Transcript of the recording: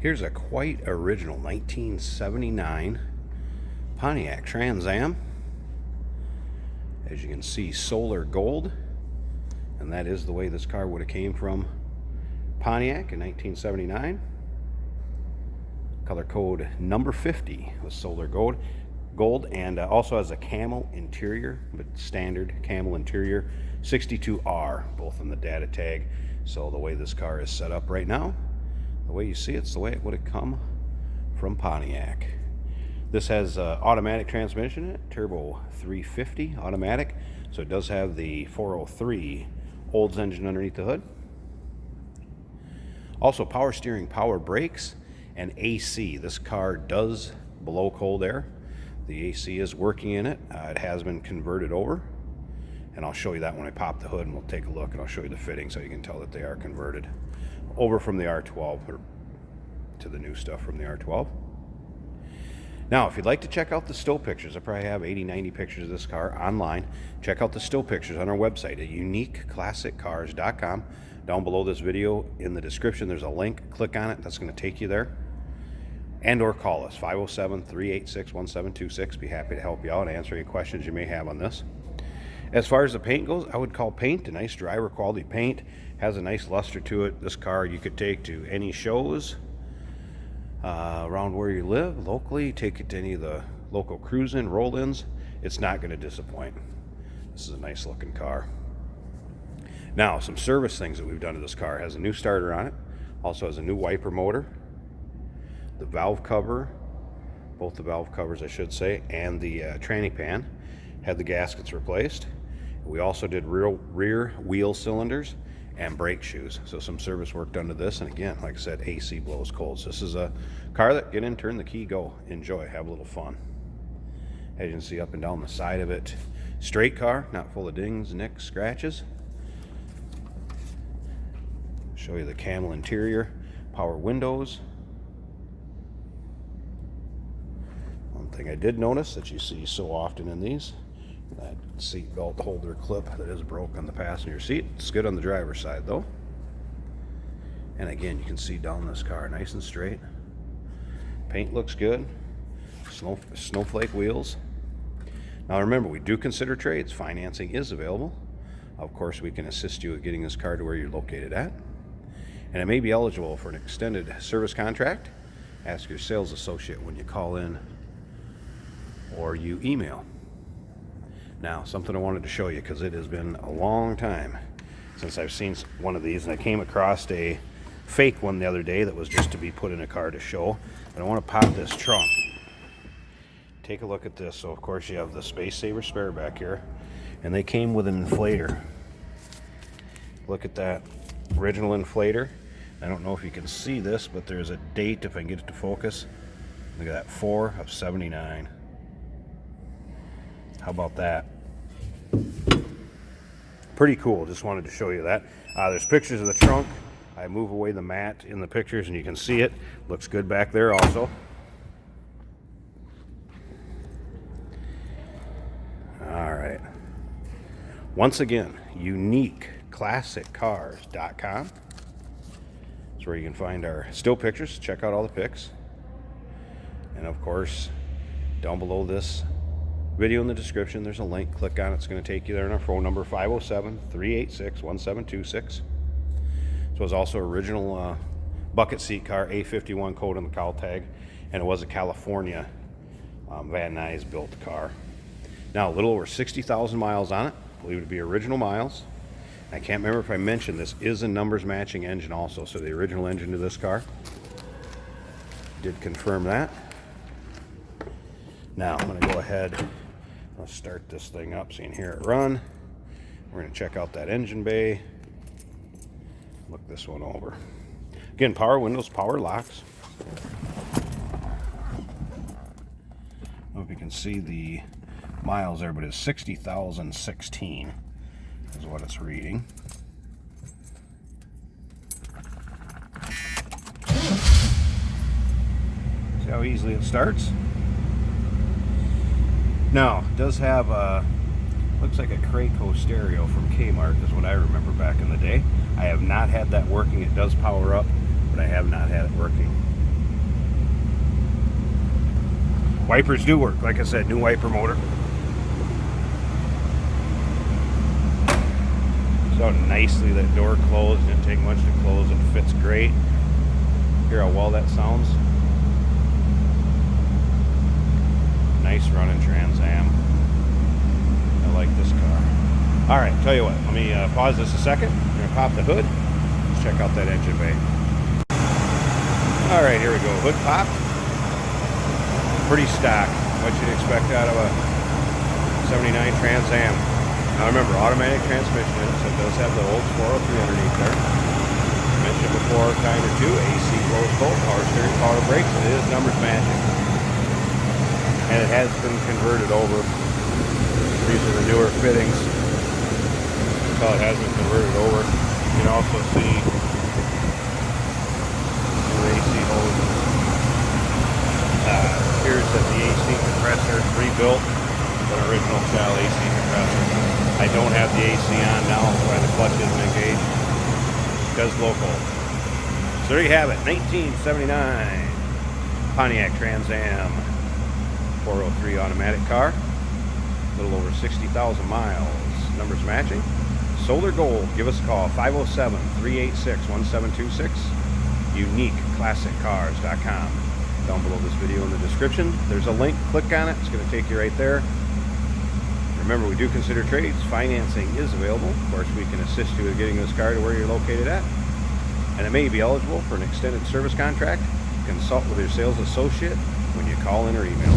Here's a quite original 1979 Pontiac Trans Am. As you can see, solar gold, and that is the way this car would have came from Pontiac in 1979. Color code number 50 with solar gold, and also has a camel interior, but standard camel interior, 62R, both on the data tag. So the way this car is set up right now, the way you see it's the way it would have come from Pontiac. This has automatic transmission in it, turbo 350 automatic, so it does have the 403 Olds engine underneath the hood. Also power steering, power brakes, and AC. This car does blow cold air. The AC is working in it. It has been converted over, and I'll show you that when I pop the hood, and we'll take a look, and I'll show you the fitting so you can tell that they are converted over from the R12 or to the new stuff from the R12. Now, if you'd like to check out the still pictures, I probably have 80-90 pictures of this car online. Check out the still pictures on our website at uniqueclassiccars.com. Down below this video in the description, there's a link. Click on it. That's going to take you there. And or call us, 507-386-1726. Be happy to help you out and answer any questions you may have on this. As far as the paint goes, I would call paint a nice driver quality paint. Has a nice luster to it. This car you could take to any shows around where you live locally. Take it to any of the local cruise-in, roll-ins. It's not going to disappoint. This is a nice looking car. Now, some service things that we've done to this car. It has a new starter on it. Also has a new wiper motor. The valve cover, both the valve covers I should say, and the tranny pan had the gaskets replaced. We also did rear wheel cylinders and brake shoes. So some service work done to this, and again, like I said, AC blows cold. So this is a car that get in, turn the key, go, enjoy, have a little fun. As you can see up and down the side of it, straight car, not full of dings, nicks, scratches. Show you the camel interior, power windows. One thing I did notice that you see so often in these, that seat belt holder clip that is broke on the passenger seat. It's good on the driver's side though. And again, you can see down this car nice and straight. Paint looks good. Snowflake wheels. Now remember, we do consider trades. Financing is available. Of course, we can assist you with getting this car to where you're located at. And it may be eligible for an extended service contract. Ask your sales associate when you call in or you email. Now, something I wanted to show you, because it has been a long time since I've seen one of these, and I came across a fake one the other day that was just to be put in a car to show. But I want to pop this trunk. Take a look at this. So of course you have the Space Saver spare back here, and they came with an inflator. Look at that original inflator. I don't know if you can see this, but there's a date if I can get it to focus. Look at that, 4/79. How about that? Pretty cool. Just wanted to show you that. There's pictures of the trunk. I move away the mat in the pictures and you can see it. Looks good back there also. All right. Once again, uniqueclassiccars.com. That's where you can find our still pictures. Check out all the pics. And of course, down below this video in the description, there's a link. Click on it. It's going to take you there, and our phone number, 507-386-1726. So it was also original bucket seat car, A51 code on the cowl tag, and it was a California Van Nuys built car. Now, a little over 60,000 miles on it. Believe it to be original miles. I can't remember if I mentioned this is a numbers matching engine also, so the original engine to this car. Did confirm that. Now, I'm going to go ahead. Let's start this thing up so you can hear it run. We're going to check out that engine bay. Look this one over. Again, power windows, power locks. I don't know if you can see the miles there, but it's 60,016 is what it's reading. See how easily it starts? Now, it does have a, looks like a Kraco stereo from Kmart is what I remember back in the day. I have not had that working. It does power up, but I have not had it working. Wipers do work. Like I said, new wiper motor. So nicely that door closed. Didn't take much to close. It fits great. Hear how well that sounds. Nice running Trans Am. I like this car. All right, tell you what. Let me pause this a second. I'm gonna pop the hood. Let's check out that engine bay. All right, here we go. Hood popped. Pretty stock. What you'd expect out of a 79 Trans Am. Now remember, automatic transmission in it, so it does have the old 403 underneath there. Mentioned before, time or two, AC closed bolt, power steering, power brakes. It is numbers matching. And it has been converted over. These are the newer fittings. So it has been converted over. You can also see new AC hoses. Here's that the AC compressor is rebuilt. An original style AC compressor. I don't have the AC on now, that's why the clutch isn't engaged. Because local. So there you have it, 1979 Pontiac Trans Am 403 automatic car. A little over 60,000 miles. Numbers matching. Solar Gold. Give us a call, 507-386-1726. UniqueClassicCars.com. Down below this video in the description, there's a link. Click on it. It's going to take you right there. Remember, we do consider trades. Financing is available. Of course, we can assist you with getting this car to where you're located at. And it may be eligible for an extended service contract. Consult with your sales associate when you call in or email.